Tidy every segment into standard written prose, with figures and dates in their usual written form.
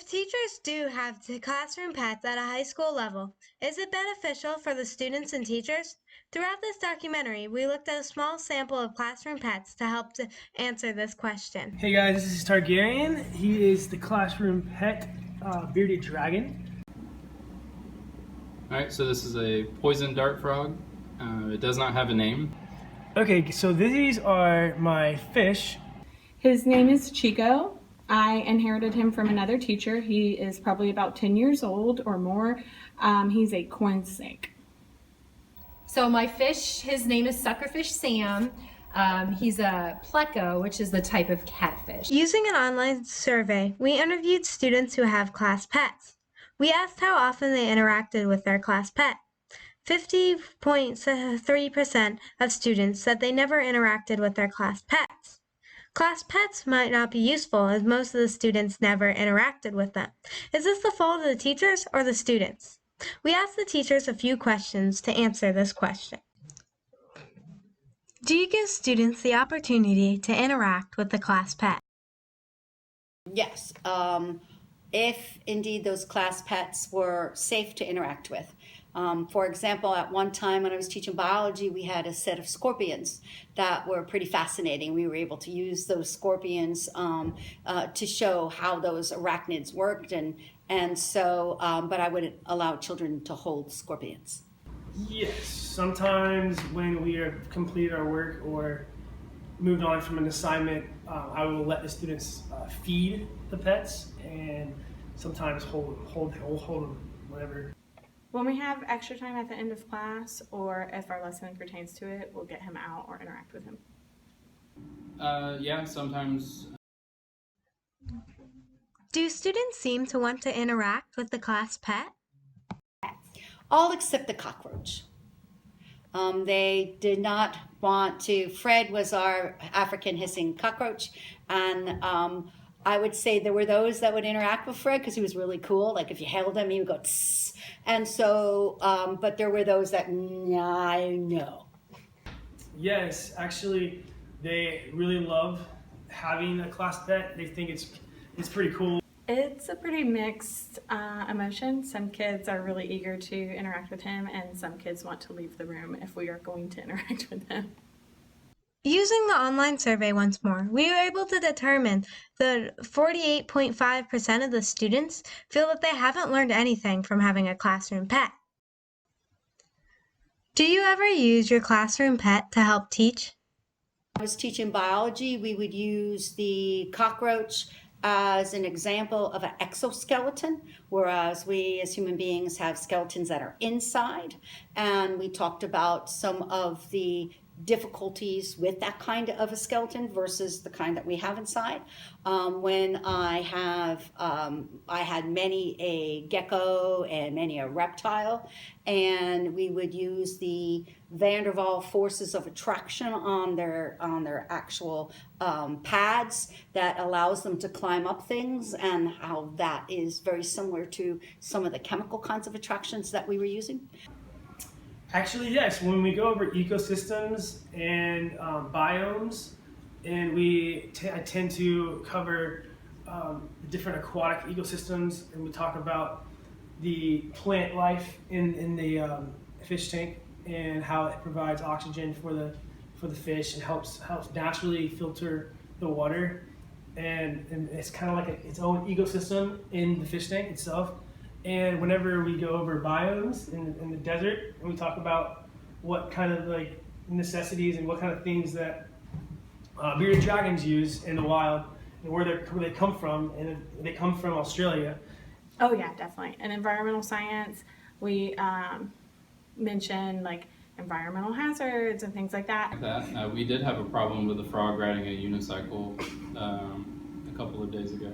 If teachers do have classroom pets at a high school level, is it beneficial for the students and teachers? Throughout this documentary, we looked at a small sample of classroom pets to help to answer this question. Hey guys, this is Targaryen. He is the classroom pet bearded dragon. Alright, so this is a poison dart frog. It does not have a name. Okay, so these are my fish. His name is Chico. I inherited him from another teacher. He is probably about 10 years old or more. He's a corn snake. So my fish, his name is Suckerfish Sam. He's a pleco, which is the type of catfish. Using an online survey, we interviewed students who have class pets. We asked how often they interacted with their class pet. 50.3% of students said they never interacted with their class pets. Class pets might not be useful as most of the students never interacted with them. Is this the fault of the teachers or the students? We asked the teachers a few questions to answer this question. Do you give students the opportunity to interact with the class pet? Yes, if indeed those class pets were safe to interact with. For example, at one time when I was teaching biology, we had a set of scorpions that were pretty fascinating. We were able to use those scorpions to show how those arachnids worked, and so, but I wouldn't allow children to hold scorpions. Yes, sometimes when we have completed our work or moved on from an assignment, I will let the students feed the pets and sometimes hold them, whatever. When we have extra time at the end of class, or if our lesson pertains to it, we'll get him out or interact with him. Yeah, sometimes. Do students seem to want to interact with the class pet? All except the cockroach. They did not want to. Fred was our African hissing cockroach, and I would say there were those that would interact with Fred because he was really cool. Like if you held him, he would go tss. And so, but there were those that, no. Yes, actually, they really love having a class pet. They think it's pretty cool. It's a pretty mixed emotion. Some kids are really eager to interact with him, and some kids want to leave the room if we are going to interact with him. Using the online survey once more, we were able to determine that 48.5% of the students feel that they haven't learned anything from having a classroom pet. Do you ever use your classroom pet to help teach? I was teaching biology. We would use the cockroach as an example of an exoskeleton, whereas we as human beings have skeletons that are inside. And we talked about some of the difficulties with that kind of a skeleton versus the kind that we have inside. When I had many a gecko and many a reptile, and we would use the van der Waals forces of attraction on their actual pads that allows them to climb up things, and how that is very similar to some of the chemical kinds of attractions that we were using. Actually, yes. When we go over ecosystems and biomes, and I tend to cover different aquatic ecosystems, and we talk about the plant life in the fish tank and how it provides oxygen for the fish and helps naturally filter the water, and it's kind of like its own ecosystem in the fish tank itself. And whenever we go over biomes in the desert, and we talk about what kind of like necessities and what kind of things that bearded dragons use in the wild, and where they come from, and they come from Australia. Oh yeah, definitely. In environmental science, we mention like environmental hazards and things like that. We did have a problem with a frog riding a unicycle a couple of days ago.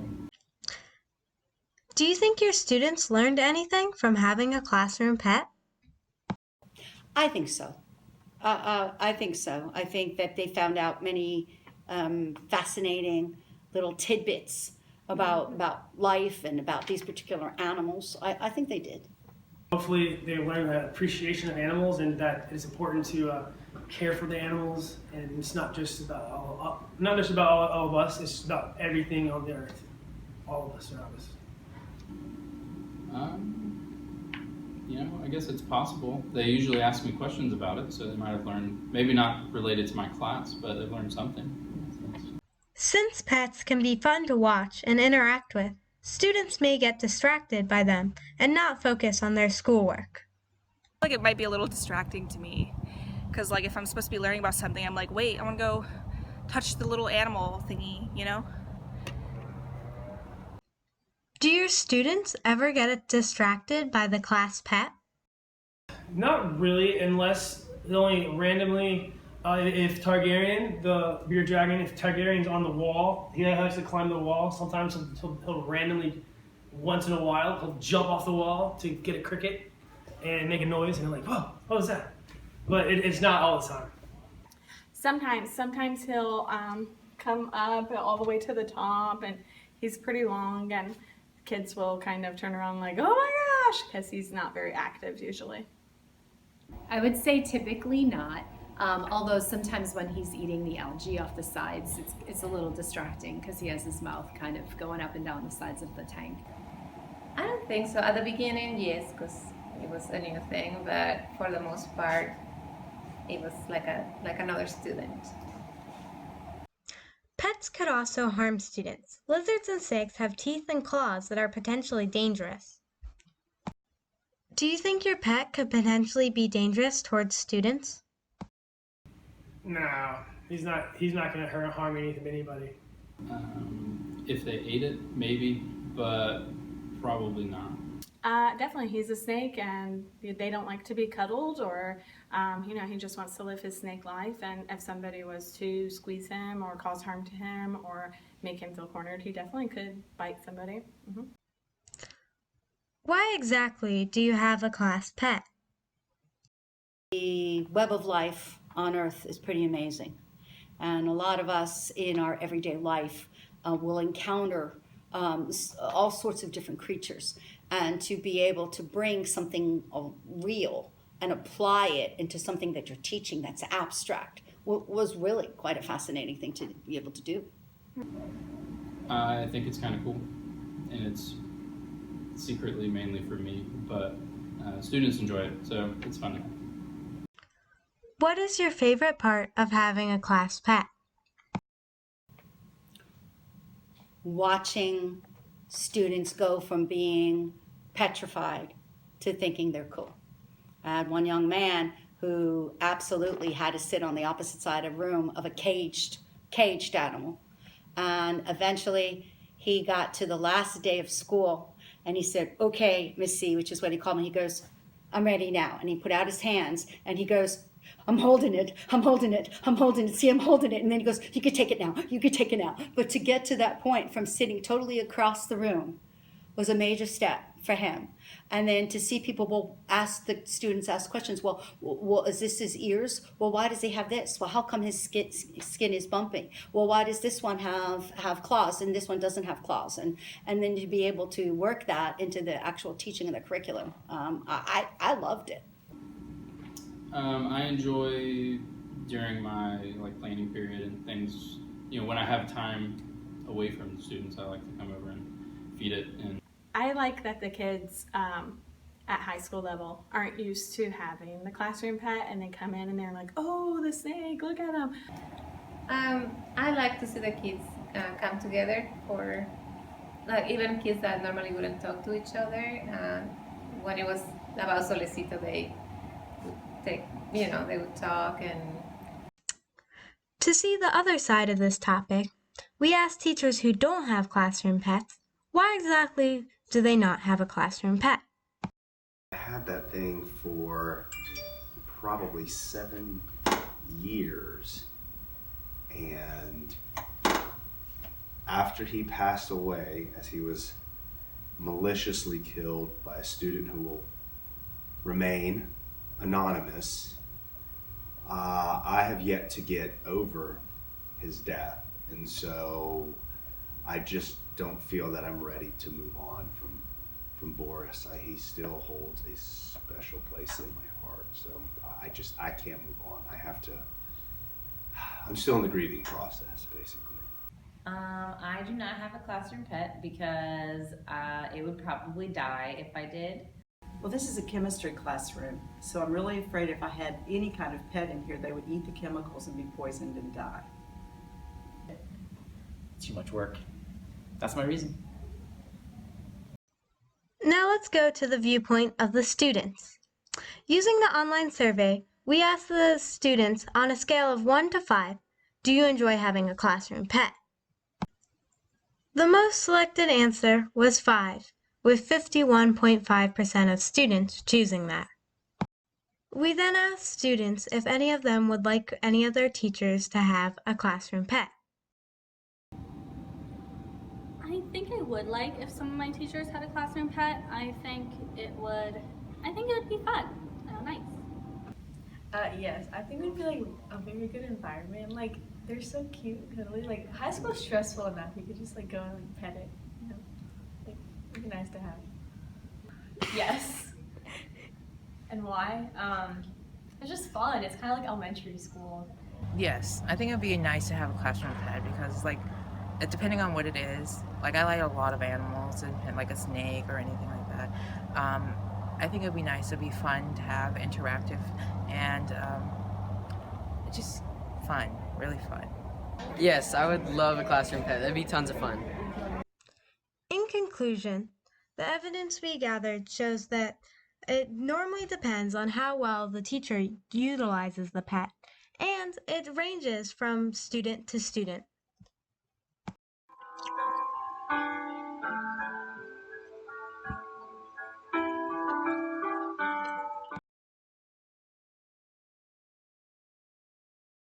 Do you think your students learned anything from having a classroom pet? I think so. I think so. I think that they found out many fascinating little tidbits about life and about these particular animals. I think they did. Hopefully they learn the appreciation of animals and that it's important to care for the animals, and it's not just about all of us, it's about everything on the earth. All of us around us. I guess it's possible. They usually ask me questions about it, so they might have learned, maybe not related to my class, but they've learned something. Since pets can be fun to watch and interact with, students may get distracted by them and not focus on their schoolwork. Like it might be a little distracting to me because like if I'm supposed to be learning about something, I'm like, wait, I want to go touch the little animal thingy, you know? Do your students ever get distracted by the class pet? Not really, unless only randomly. If Targaryen, the bearded dragon, if Targaryen's on the wall, he likes to climb the wall. Sometimes he'll randomly, once in a while, he'll jump off the wall to get a cricket and make a noise, and I'm like, whoa, what was that? But it's not all the time. Sometimes he'll come up all the way to the top, and he's pretty long, and kids will kind of turn around like, oh my gosh, because he's not very active usually. I would say typically not. Although sometimes when he's eating the algae off the sides, it's a little distracting because he has his mouth kind of going up and down the sides of the tank. I don't think so. At the beginning, yes, because it was a new thing, but for the most part, it was like another student. Pets could also harm students. Lizards and snakes have teeth and claws that are potentially dangerous. Do you think your pet could potentially be dangerous towards students? No, he's not. He's not going to harm anybody. If they ate it, maybe, but probably not. Definitely, he's a snake, and they don't like to be cuddled, or he just wants to live his snake life. And if somebody was to squeeze him or cause harm to him or make him feel cornered, he definitely could bite somebody. Mm-hmm. Why exactly do you have a class pet? The web of life on Earth is pretty amazing. And a lot of us in our everyday life will encounter all sorts of different creatures. And to be able to bring something real and apply it into something that you're teaching that's abstract was really quite a fascinating thing to be able to do. I think it's kind of cool, and it's secretly mainly for me, but students enjoy it, so it's fun. What is your favorite part of having a class pet? Watching students go from being petrified to thinking they're cool. I had one young man who absolutely had to sit on the opposite side of the room of a caged animal. And eventually he got to the last day of school and he said, okay, Miss C, which is what he called me. He goes, I'm ready now. And he put out his hands and he goes, I'm holding it. See, I'm holding it. And then he goes, you could take it now. But to get to that point from sitting totally across the room was a major step for him. And then to see people will ask the students ask questions. Well, is this his ears? Well, why does he have this? Well, how come his skin is bumping? Well, why does this one have claws and this one doesn't have claws? And then to be able to work that into the actual teaching of the curriculum, I loved it. I enjoy during my planning period and things. When I have time away from the students, I like to come over and feed it. And I like that the kids at high school level aren't used to having the classroom pet, and they come in and they're like, oh, the snake, look at him. I like to see the kids come together for even kids that normally wouldn't talk to each other. When it was about Solecito, they would talk. And To see the other side of this topic, we asked teachers who don't have classroom pets, why exactly do they not have a classroom pet? I had that thing for probably 7 years, and after he passed away, as he was maliciously killed by a student who will remain anonymous, I have yet to get over his death, and so I just don't feel that I'm ready to move on from Boris. He still holds a special place in my heart, so I can't move on. I'm still in the grieving process, basically. I do not have a classroom pet because it would probably die if I did. Well, this is a chemistry classroom, so I'm really afraid if I had any kind of pet in here, they would eat the chemicals and be poisoned and die. Too much work. That's my reason. Now let's go to the viewpoint of the students. Using the online survey, we asked the students on a scale of 1 to 5, do you enjoy having a classroom pet? The most selected answer was 5, with 51.5% of students choosing that. We then asked students if any of them would like any of their teachers to have a classroom pet. I think I would like if some of my teachers had a classroom pet. I think it would be fun. Nice. Yes, I think it would be like a very good environment. Like they're so cute, cuddly. Like high school's stressful enough. You could just like go and like pet it. You know, like it'd be nice to have. Yes. And why? It's just fun. It's kind of like elementary school. Yes, I think it'd be nice to have a classroom pet because, like, depending on what it is, like I like a lot of animals and like a snake or anything like that. I think it'd be nice. It'd be fun to have, interactive, and just fun, really fun. Yes, I would love a classroom pet. That'd be tons of fun. In conclusion, the evidence we gathered shows that it normally depends on how well the teacher utilizes the pet, and it ranges from student to student.